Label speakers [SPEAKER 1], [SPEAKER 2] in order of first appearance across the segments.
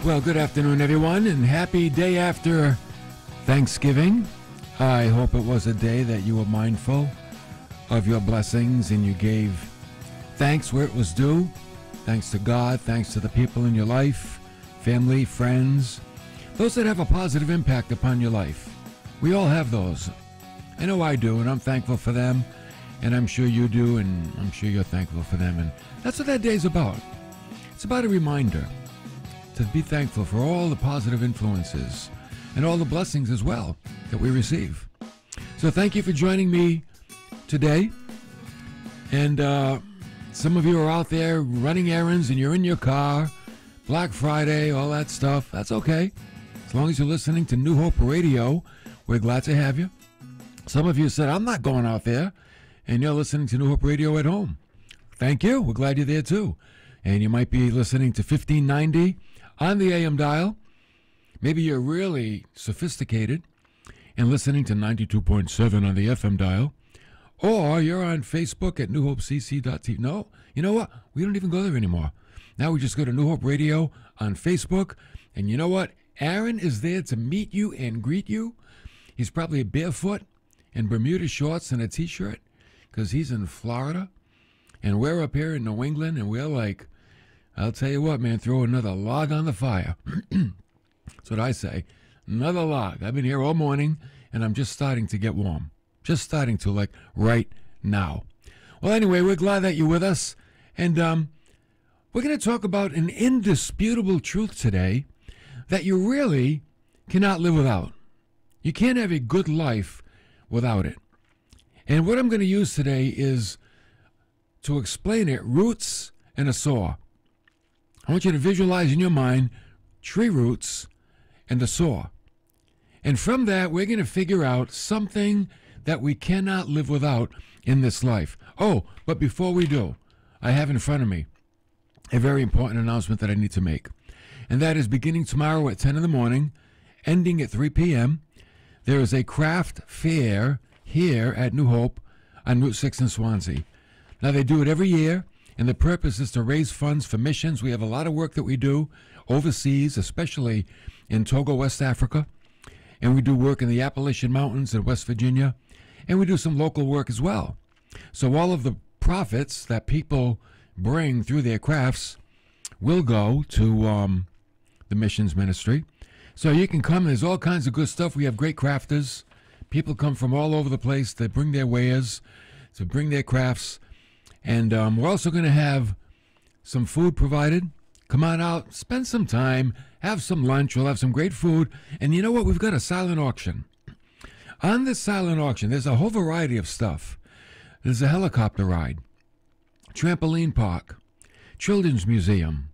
[SPEAKER 1] Well, good afternoon, everyone, and happy day after Thanksgiving. I hope it was a day that you were mindful of your blessings and you gave thanks where it was due. Thanks to God, thanks to the people in your life, family, friends, those that have a positive impact upon your life. We all have those. I know I do, and I'm thankful for them, and I'm sure you do, and I'm sure you're thankful for them, and that's what that day's about. It's about a reminder to be thankful for all the positive influences and all the blessings as well that we receive. So thank you for joining me today. And some of you are out there running errands and you're in your car, Black Friday, all that stuff. That's okay. As long as you're listening to New Hope Radio, we're glad to have you. Some of you said, I'm not going out there, and you're listening to New Hope Radio at home. Thank you. We're glad you're there too. And you might be listening to 1590 on the AM dial. Maybe you're really sophisticated and listening to 92.7 on the FM dial. Or you're on Facebook at newhopecc.tv. No, you know what? We don't even go there anymore. Now we just go to New Hope Radio on Facebook. And you know what? Aaron is there to meet you and greet you. He's probably barefoot in Bermuda shorts and a T-shirt because he's in Florida. And we're up here in New England, and we're like, I'll tell you what, man, throw another log on the fire. That's what I say. Another log. I've been here all morning, and I'm just starting to get warm. Just starting to, like, right now. Well, anyway, we're glad that you're with us. And we're going to talk about an indisputable truth today that you really cannot live without. You can't have a good life without it. And what I'm going to use today is, to explain it, roots and a saw. I want you to visualize in your mind tree roots and a saw. And from that, we're going to figure out something that we cannot live without in this life. Oh, but before we do, I have in front of me a very important announcement that I need to make. And that is beginning tomorrow at 10 in the morning, ending at 3 p.m., there is a craft fair here at New Hope on Route 6 in Swansea. Now, they do it every year, and the purpose is to raise funds for missions. We have a lot of work that we do overseas, especially in Togo, West Africa. And we do work in the Appalachian Mountains in West Virginia. And we do some local work as well. So all of the profits that people bring through their crafts will go to the missions ministry. So you can come. There's all kinds of good stuff. We have great crafters. People come from all over the place to bring their wares, to bring their crafts. And we're also going to have some food provided. Come on out, spend some time, have some lunch. We'll have some great food. And you know what? We've got a silent auction. On this silent auction, there's a whole variety of stuff. There's a helicopter ride, trampoline park, children's museum,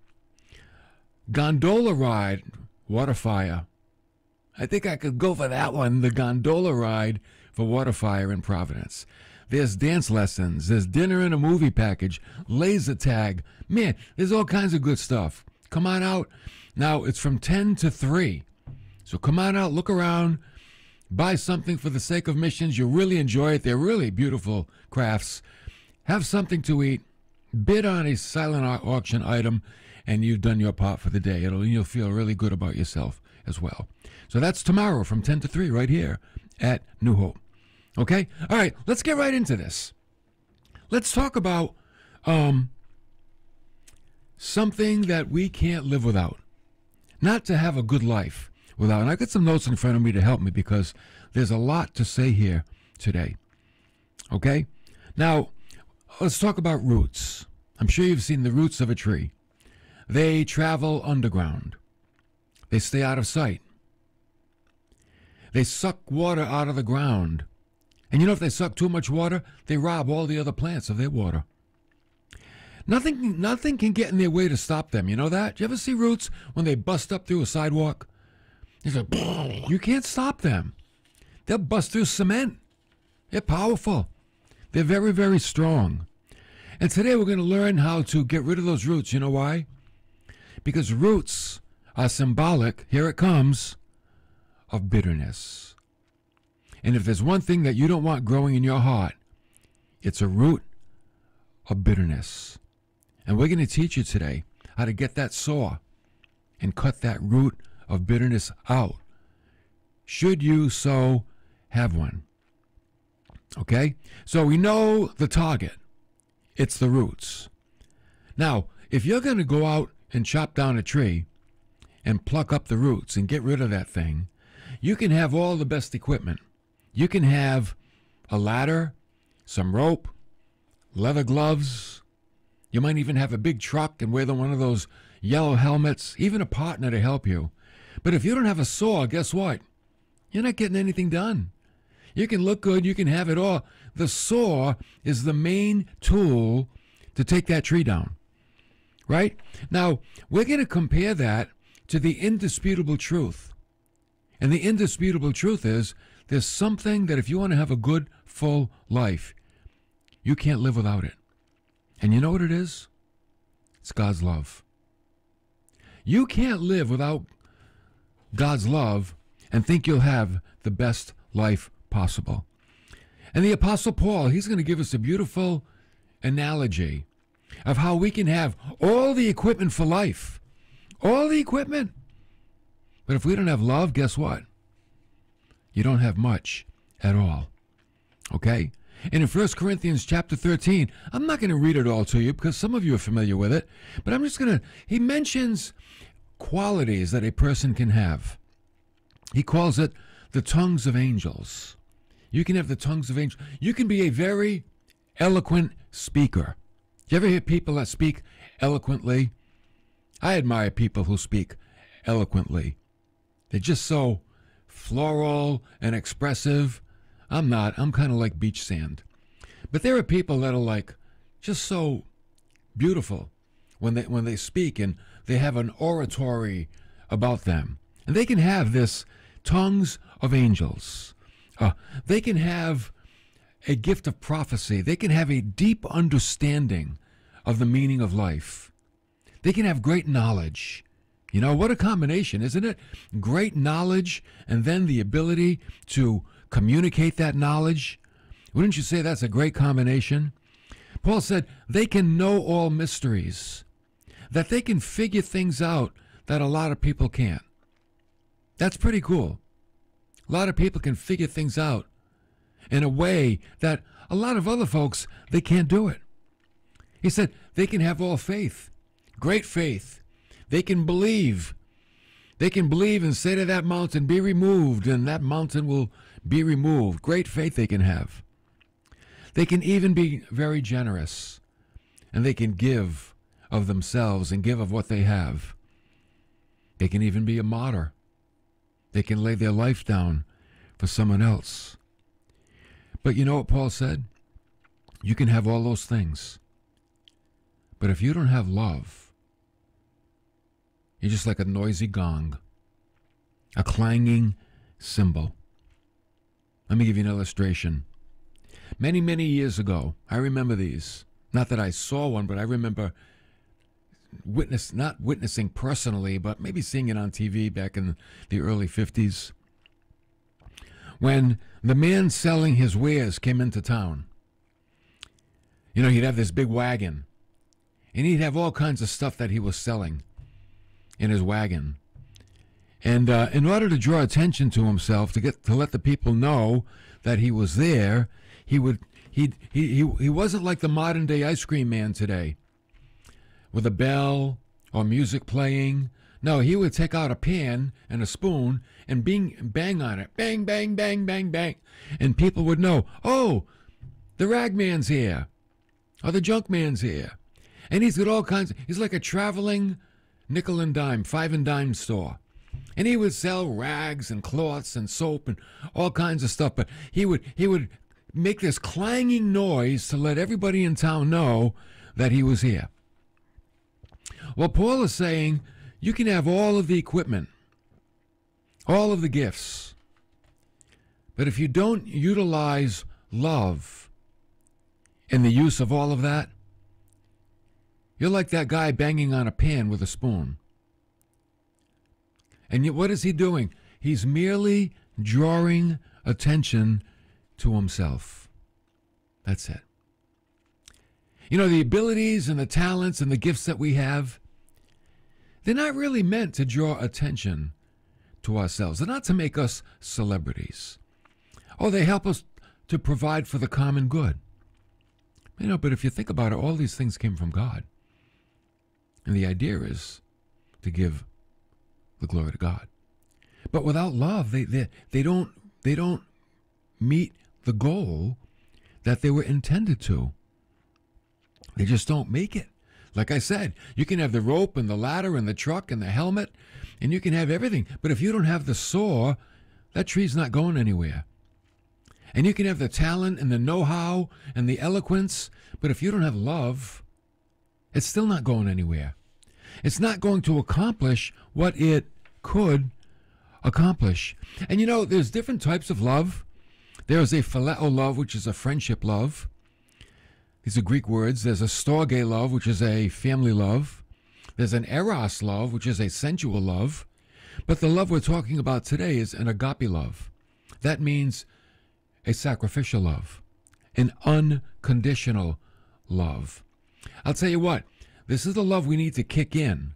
[SPEAKER 1] gondola ride, water fire. I think I could go for that one, the gondola ride for water fire in Providence. There's dance lessons. There's dinner and a movie package. Laser tag. Man, there's all kinds of good stuff. Come on out. Now, it's from 10 to 3. So come on out, look around, buy something for the sake of missions. You'll really enjoy it. They're really beautiful crafts. Have something to eat. Bid on a silent auction item, and you've done your part for the day. You'll feel really good about yourself as well. So that's tomorrow from 10 to 3 right here at New Hope. Okay? All right, let's get right into this. Let's talk about something that we can't live without. Not to have a good life without. And I've got some notes in front of me to help me because there's a lot to say here today. Okay? Now, let's talk about roots. I'm sure you've seen the roots of a tree. They travel underground. They stay out of sight. They suck water out of the ground. And you know, if they suck too much water, they rob all the other plants of their water. Nothing can get in their way to stop them. You know that? Do you ever see roots when they bust up through a sidewalk? It's like, you can't stop them. They'll bust through cement. They're powerful. They're very, very strong. And today we're going to learn how to get rid of those roots. You know why? Because roots are symbolic, here it comes, of bitterness. And if there's one thing that you don't want growing in your heart, it's a root of bitterness. And we're going to teach you today how to get that saw and cut that root of bitterness out, should you so have one. Okay? So we know the target. It's the roots. Now, if you're going to go out and chop down a tree and pluck up the roots and get rid of that thing, you can have all the best equipment. You can have a ladder, some rope, leather gloves. You might even have a big truck and wear one of those yellow helmets, even a partner to help you. But if you don't have a saw, guess what? You're not getting anything done. You can look good, you can have it all. The saw is the main tool to take that tree down, right? Now, we're going to compare that to the indisputable truth. And the indisputable truth is there's something that if you want to have a good, full life, you can't live without it. And you know what it is? It's God's love. You can't live without God's love and think you'll have the best life possible. And the Apostle Paul, he's going to give us a beautiful analogy of how we can have all the equipment for life. All the equipment. But if we don't have love, guess what? You don't have much at all. Okay? And in 1 Corinthians chapter 13, I'm not going to read it all to you because some of you are familiar with it, but I'm just going to, he mentions qualities that a person can have. He calls it the tongues of angels. You can have the tongues of angels. You can be a very eloquent speaker. You ever hear people that speak eloquently? I admire people who speak eloquently. They're just so floral and expressive. I'm not. I'm kind of like beach sand. But there are people that are like just so beautiful when they speak, and they have an oratory about them. And they can have this tongues of angels. They can have a gift of prophecy. They can have a deep understanding of the meaning of life. They can have great knowledge. You know, what a combination, isn't it? Great knowledge and then the ability to communicate that knowledge. Wouldn't you say that's a great combination? Paul said they can know all mysteries, that they can figure things out that a lot of people can't. That's pretty cool. A lot of people can figure things out in a way that a lot of other folks, they can't do it. He said they can have all faith, great faith. They can believe. They can believe and say to that mountain, be removed, and that mountain will be removed. Great faith they can have. They can even be very generous, and they can give of themselves and give of what they have. They can even be a martyr. They can lay their life down for someone else. But you know what Paul said? You can have all those things. But if you don't have love, you're just like a noisy gong, a clanging cymbal. Let me give you an illustration. Many, many years ago, I remember these. Not that I saw one, but I remember not witnessing personally, but maybe seeing it on TV back in the early 50s. When the man selling his wares came into town, you know, he'd have this big wagon, and he'd have all kinds of stuff that he was selling in his wagon. And in order to draw attention to himself, to let the people know that he was there, he wasn't like the modern day ice cream man today, with a bell or music playing. No, he would take out a pan and a spoon and bang on it. Bang, bang, bang, bang, bang. And people would know, oh, the rag man's here, or the junk man's here. And he's got all kinds he's like a traveling nickel and dime, 5 and dime store. And he would sell rags and cloths and soap and all kinds of stuff. But he would make this clanging noise to let everybody in town know that he was here. Well, Paul is saying you can have all of the equipment, all of the gifts, but if you don't utilize love in the use of all of that, you're like that guy banging on a pan with a spoon. And yet, what is he doing? He's merely drawing attention to himself. That's it. You know, the abilities and the talents and the gifts that we have, they're not really meant to draw attention to ourselves. They're not to make us celebrities. Oh, they help us to provide for the common good. But if you think about it, all these things came from God. And the idea is to give the glory to God. But without love, they don't meet the goal that they were intended to. They just don't make it. Like I said, you can have the rope and the ladder and the truck and the helmet, and you can have everything. But if you don't have the saw, that tree's not going anywhere. And you can have the talent and the know-how and the eloquence, but if you don't have love, it's still not going anywhere. It's not going to accomplish what it could accomplish. And there's different types of love. There's a phileo love, which is a friendship love. These are Greek words. There's a storge love, which is a family love. There's an eros love, which is a sensual love. But the love we're talking about today is an agape love. That means a sacrificial love, an unconditional love. I'll tell you what, this is the love we need to kick in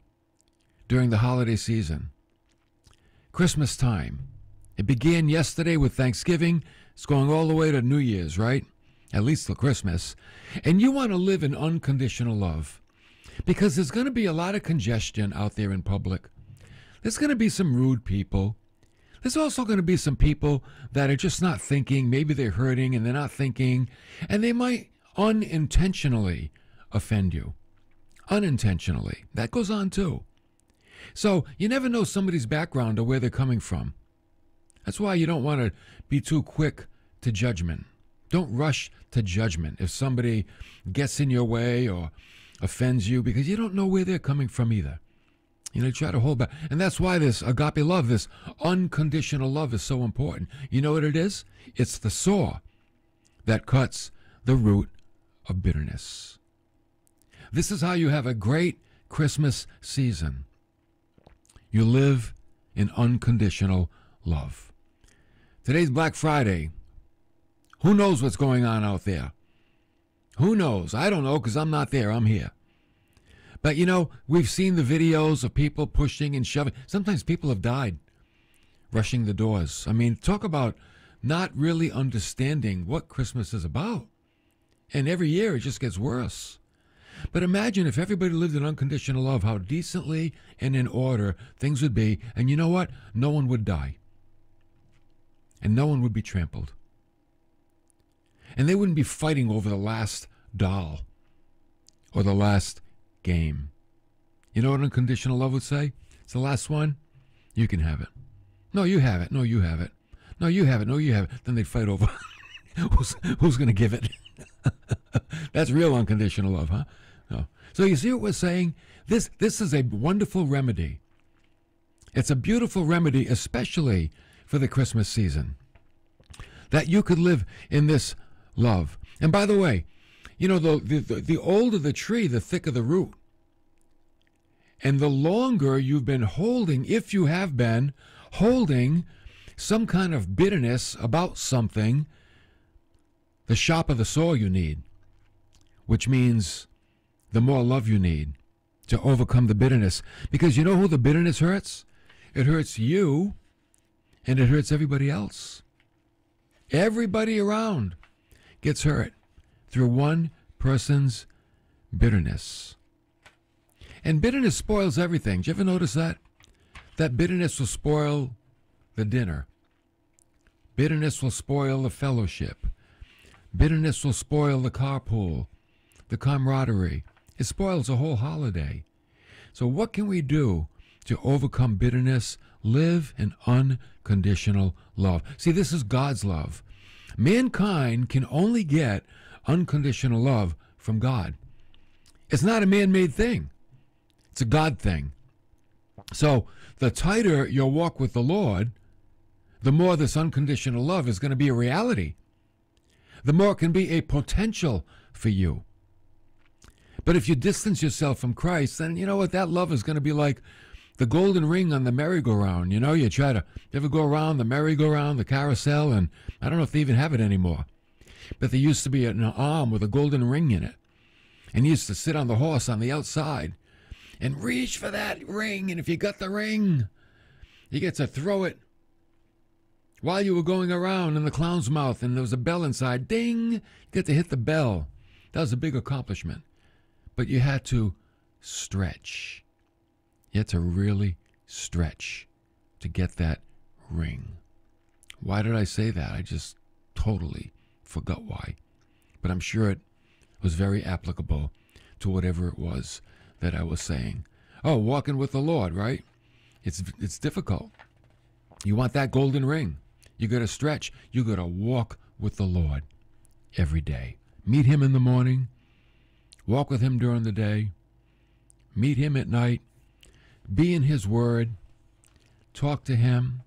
[SPEAKER 1] during the holiday season. Christmas time. It began yesterday with Thanksgiving. It's going all the way to New Year's, right? At least till Christmas. And you want to live in unconditional love because there's going to be a lot of congestion out there in public. There's going to be some rude people. There's also going to be some people that are just not thinking. Maybe they're hurting and they're not thinking. And they might unintentionally offend you. Unintentionally. That goes on too. So you never know somebody's background or where they're coming from. That's why you don't want to be too quick to judgment. Don't rush to judgment if somebody gets in your way or offends you, because you don't know where they're coming from either. Try to hold back. And that's why this agape love, this unconditional love, is so important. You know what it is? It's the saw that cuts the root of bitterness. This is how you have a great Christmas season. You live in unconditional love. Today's Black Friday. Who knows what's going on out there? Who knows? I don't know, because I'm not there. I'm here. But, we've seen the videos of people pushing and shoving. Sometimes people have died rushing the doors. I mean, talk about not really understanding what Christmas is about. And every year it just gets worse. But imagine if everybody lived in unconditional love, how decently and in order things would be. And you know what? No one would die. And no one would be trampled. And they wouldn't be fighting over the last doll or the last game. You know what unconditional love would say? It's the last one. You can have it. No, you have it. No, you have it. No, you have it. No, you have it. Then they'd fight over who's going to give it. That's real unconditional love, huh? No. So you see what we're saying? This is a wonderful remedy. It's a beautiful remedy, especially for the Christmas season, that you could live in this love. And by the way, the older the tree, the thicker the root. And the longer you've been holding, if you have been holding some kind of bitterness about something, the sharper the saw you need, which means the more love you need to overcome the bitterness. Because you know who the bitterness hurts? It hurts you, and it hurts everybody else. Everybody around gets hurt through one person's bitterness. And bitterness spoils everything. Did you ever notice that? That bitterness will spoil the dinner. Bitterness will spoil the fellowship. Bitterness will spoil the carpool, the camaraderie. It spoils a whole holiday. So what can we do to overcome bitterness? Live in unconditional love. See, this is God's love. Mankind can only get unconditional love from God. It's not a man-made thing. It's a God thing. So the tighter your walk with the Lord, the more this unconditional love is going to be a reality. The more it can be a potential for you. But if you distance yourself from Christ, then you know what? That love is going to be like the golden ring on the merry-go-round. You ever go around the merry-go-round, the carousel, and I don't know if they even have it anymore. But there used to be an arm with a golden ring in it. And you used to sit on the horse on the outside. and reach for that ring. And if you got the ring, you get to throw it while you were going around in the clown's mouth, and there was a bell inside. Ding! You get to hit the bell. That was a big accomplishment. But you had to stretch. You had to really stretch to get that ring. Why did I say that? I just totally forgot why. But I'm sure it was very applicable to whatever it was that I was saying. Oh, walking with the Lord, right? It's difficult. You want that golden ring. You got to stretch. You got to walk with the Lord every day. Meet him in the morning. Walk with him during the day. Meet him at night. Be in his word. Talk to him.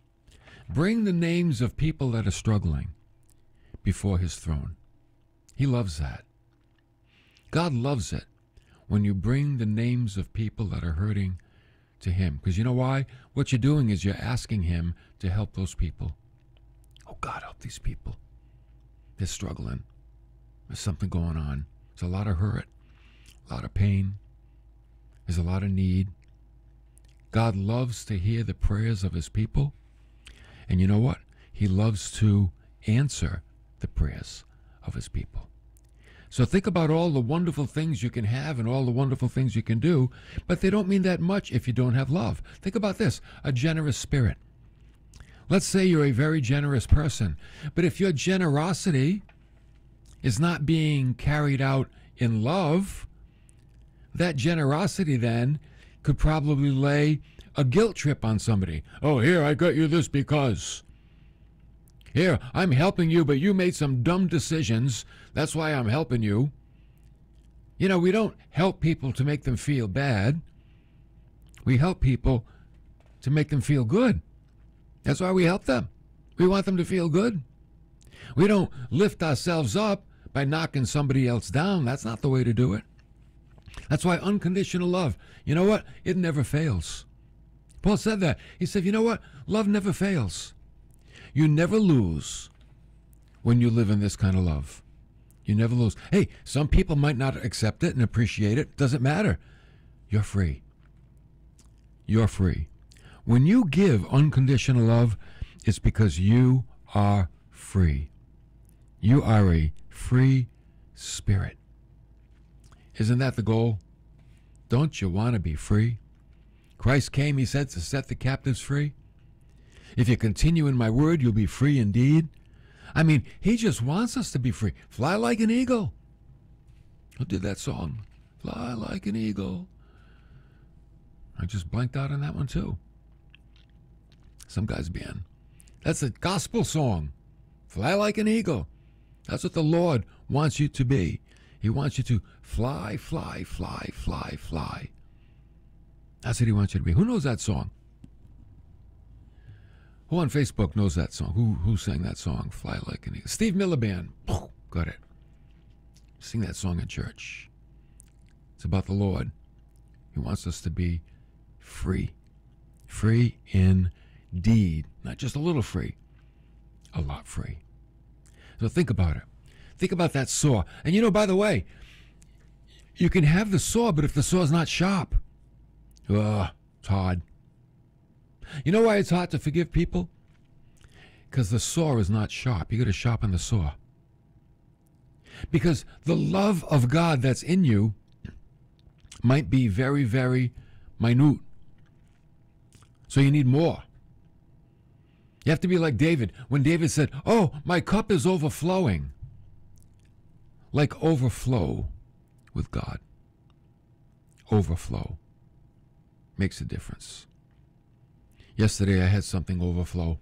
[SPEAKER 1] Bring the names of people that are struggling before his throne. He loves that. God loves it when you bring the names of people that are hurting to him. Because you know why? What you're doing is you're asking him to help those people. Oh, God, help these people. They're struggling. There's something going on. There's a lot of hurt, a lot of pain. There's a lot of need. God loves to hear the prayers of his people. And you know what? He loves to answer the prayers of his people. So think about all the wonderful things you can have and all the wonderful things you can do, but they don't mean that much if you don't have love. Think about this, a generous spirit. Let's say you're a very generous person, but if your generosity is not being carried out in love, that generosity then could probably lay a guilt trip on somebody. Oh, here, I got you this because. Here, I'm helping you, but you made some dumb decisions. That's why I'm helping you. You know, we don't help people to make them feel bad. We help people to make them feel good. That's why we help them. We want them to feel good. We don't lift ourselves up by knocking somebody else down. That's not the way to do it. That's why unconditional love, you know what? It never fails. Paul said that. He said, you know what? Love never fails. You never lose when you live in this kind of love. You never lose. Hey, some people might not accept it and appreciate it. Doesn't matter. You're free. You're free. When you give unconditional love, it's because you are free. You are a free spirit. Isn't that the goal? Don't you want to be free? Christ came, he said, to set the captives free. If you continue in my word, you'll be free indeed. I mean, he just wants us to be free. Fly like an eagle. Who did that song? Fly like an eagle. I just blanked out on that one too. Some guy's band. That's a gospel song. Fly like an eagle. That's what the Lord wants you to be. He wants you to fly, fly, fly, fly, fly. That's what he wants you to be. Who knows that song? Who on Facebook knows that song? Who sang that song? Fly like an eagle. Steve Miller Band. Got it. Sing that song in church. It's about the Lord. He wants us to be free. Free indeed. Not just a little free. A lot free. So think about it. Think about that saw. And you know, by the way, you can have the saw, but if the saw is not sharp, it's hard. You know why it's hard to forgive people? Because the saw is not sharp. You got to sharpen the saw. Because the love of God that's in you might be very, very minute. So you need more. You have to be like David. When David said, oh, my cup is overflowing. Like overflow with God. Overflow makes a difference. Yesterday I had something overflow.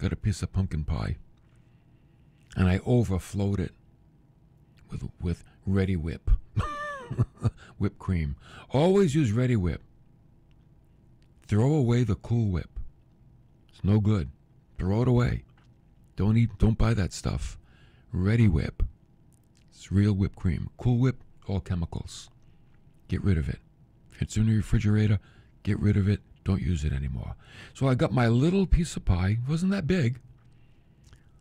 [SPEAKER 1] Got a piece of pumpkin pie. And I overflowed it with Ready Whip. Whipped cream. Always use Ready Whip. Throw away the Cool Whip. It's no good. Throw it away. Don't buy that stuff. Ready Whip. It's real whipped cream. Cool Whip, all chemicals. Get rid of it. If it's in the refrigerator, get rid of it. Don't use it anymore. So I got my little piece of pie. It wasn't that big.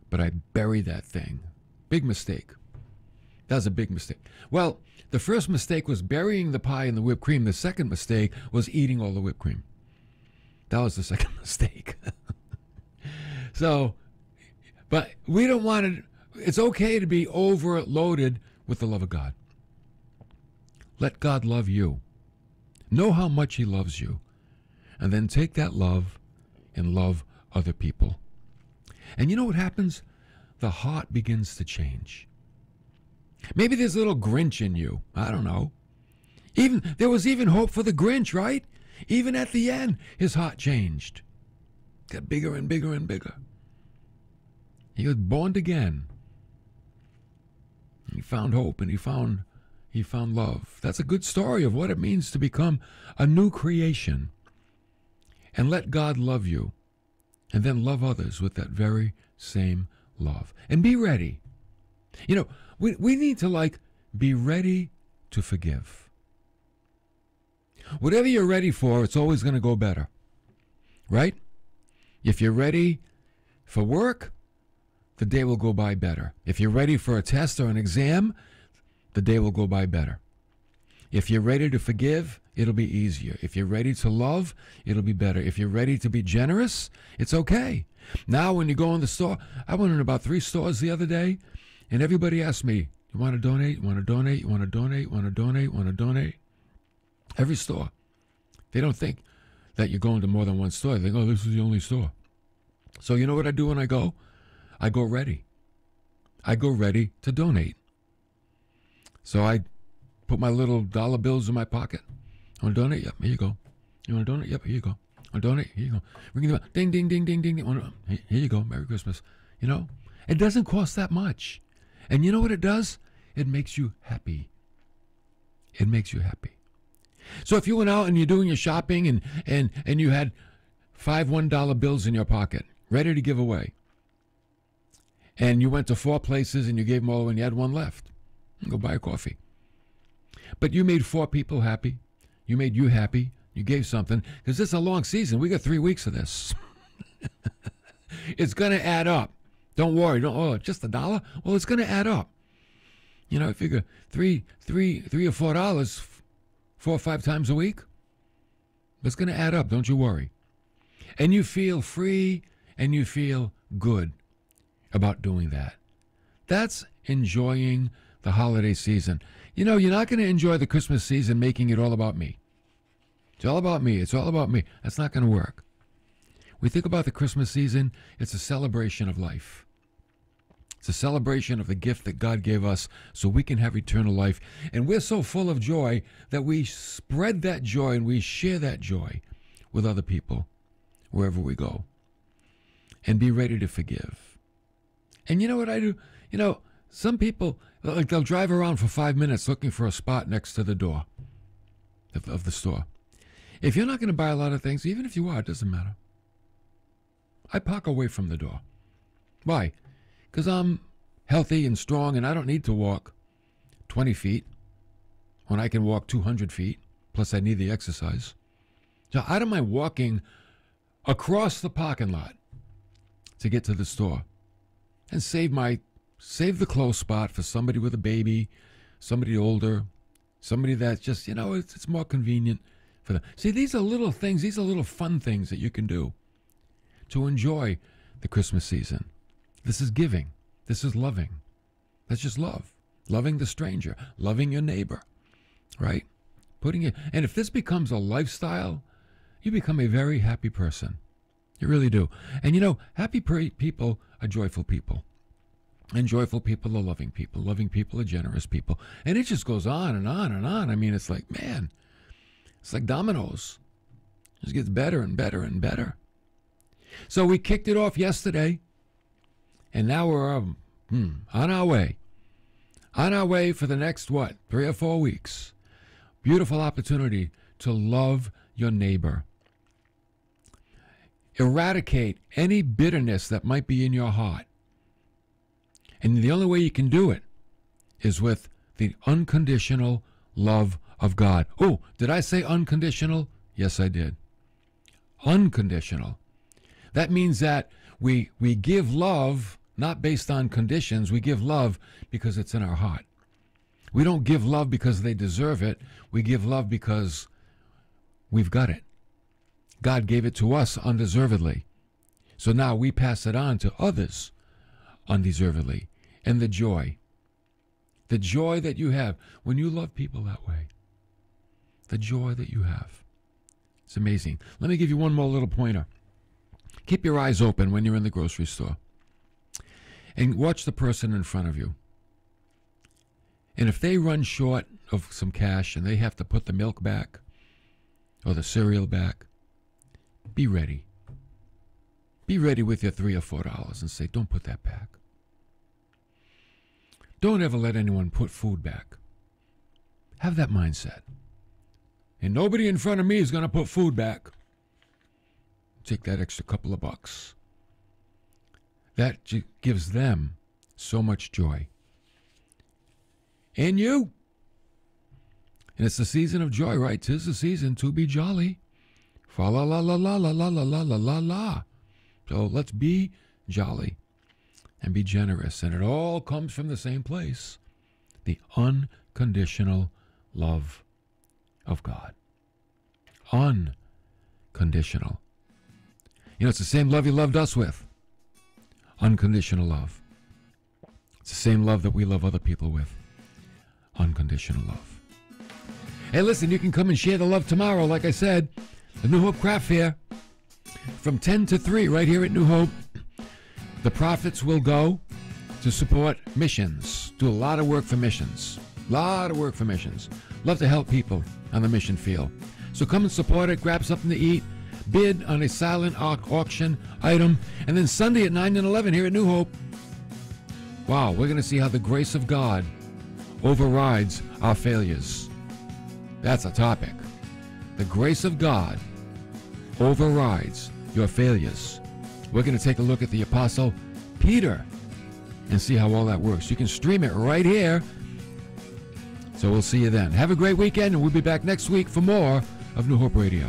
[SPEAKER 1] But I buried that thing. Big mistake. That was a big mistake. Well, the first mistake was burying the pie in the whipped cream. The second mistake was eating all the whipped cream. That was the second mistake. So, but we don't want to, it's okay to be overloaded with the love of God. Let God love you. Know how much he loves you. And then take that love and love other people. And you know what happens? The heart begins to change. Maybe there's a little Grinch in you. I don't know. There was even hope for the Grinch, right? Even at the end, his heart changed. Got bigger and bigger and bigger. He was born again. He found hope and he found love. That's a good story of what it means to become a new creation. And let God love you. And then love others with that very same love. And be ready. You know, we need to be ready to forgive. Whatever you're ready for, it's always going to go better. Right? If you're ready for work, the day will go by better. If you're ready for a test or an exam, the day will go by better. If you're ready to forgive, it'll be easier. If you're ready to love, it'll be better. If you're ready to be generous, it's okay. Now when you go in the store, I went in about 3 stores the other day, and everybody asked me, you want to donate? You want to donate? You want to donate? You want to donate? You want to donate? Every store. They don't think that you're going to more than one store. They think, oh, this is the only store. So you know what I do when I go? I go ready. I go ready to donate. So I put my little dollar bills in my pocket. I want to donate? Yep, here you go. You want to donate? Yep, here you go. I want to donate? Here you go. Ring the bell. Ding, ding, ding, ding, ding. Here you go. Merry Christmas. You know, it doesn't cost that much. And you know what it does? It makes you happy. It makes you happy. So if you went out and you're doing your shopping and you had 5 $1 bills in your pocket, ready to give away, and you went to 4 places and you gave them all away and you had 1 left, go buy a coffee. But you made 4 people happy. You made you happy. You gave something. Because this is a long season. We got 3 weeks of this. It's going to add up. Don't worry. Just $1? Well, it's going to add up. You know, figure $3 or $4, 4 or 5 times a week. It's going to add up. Don't you worry. And you feel free and you feel good about doing that. That's enjoying the holiday season. You know, you're not going to enjoy the Christmas season making it all about me. It's all about me. It's all about me. That's not going to work. We think about the Christmas season, it's a celebration of life. It's a celebration of the gift that God gave us so we can have eternal life. And we're so full of joy that we spread that joy and we share that joy with other people wherever we go. And be ready to forgive. And you know what I do? You know, some people, they'll drive around for 5 minutes looking for a spot next to the door of the store. If you're not going to buy a lot of things, even if you are, it doesn't matter. I park away from the door. Why? Because I'm healthy and strong and I don't need to walk 20 feet when I can walk 200 feet. Plus I need the exercise. So I don't mind walking across the parking lot to get to the store and save the close spot for somebody with a baby, somebody older, somebody that's just, you know, it's more convenient for them. See, these are little things, these are little fun things that you can do to enjoy the Christmas season. This is giving. This is loving. That's just love. Loving the stranger, loving your neighbor, right? Putting it, and if this becomes a lifestyle, you become a very happy person. You really do. And you know, happy people are joyful people. And joyful people are loving people. Loving people are generous people. And it just goes on and on and on. I mean, it's like, man, it's like dominoes. It just gets better and better and better. So we kicked it off yesterday. And now we're on our way. On our way for the next, 3 or 4 weeks. Beautiful opportunity to love your neighbor. Eradicate any bitterness that might be in your heart. And the only way you can do it is with the unconditional love of God. Oh, did I say unconditional? Yes, I did. Unconditional. That means that we give love not based on conditions. We give love because it's in our heart. We don't give love because they deserve it. We give love because we've got it. God gave it to us undeservedly. So now we pass it on to others undeservedly. And the joy that you have when you love people that way, the joy that you have, it's amazing. Let me give you one more little pointer. Keep your eyes open when you're in the grocery store and watch the person in front of you. And if they run short of some cash and they have to put the milk back or the cereal back, be ready. Be ready with your $3 or $4 and say, don't put that back. Don't ever let anyone put food back. Have that mindset. And nobody in front of me is going to put food back. Take that extra couple of bucks. That gives them so much joy. And you. And it's the season of joy, right? 'Tis the season to be jolly. Fa la la la la la la la la la la la. So let's be jolly and be generous. And it all comes from the same place. The unconditional love of God. Unconditional. You know, it's the same love He loved us with. Unconditional love. It's the same love that we love other people with. Unconditional love. Hey, listen, you can come and share the love tomorrow, like I said. The New Hope Craft Fair. From 10 to 3 right here at New Hope. The profits will go to support missions. Do a lot of work for missions. Love to help people on the mission field. So come and support it. Grab something to eat. Bid on a silent auction item. And then Sunday at 9 and 11 here at New Hope. Wow, we're going to see how the grace of God overrides our failures. That's a topic. The grace of God overrides your failures. We're going to take a look at the Apostle Peter and see how all that works. You can stream it right here. So we'll see you then. Have a great weekend, and we'll be back next week for more of New Hope Radio.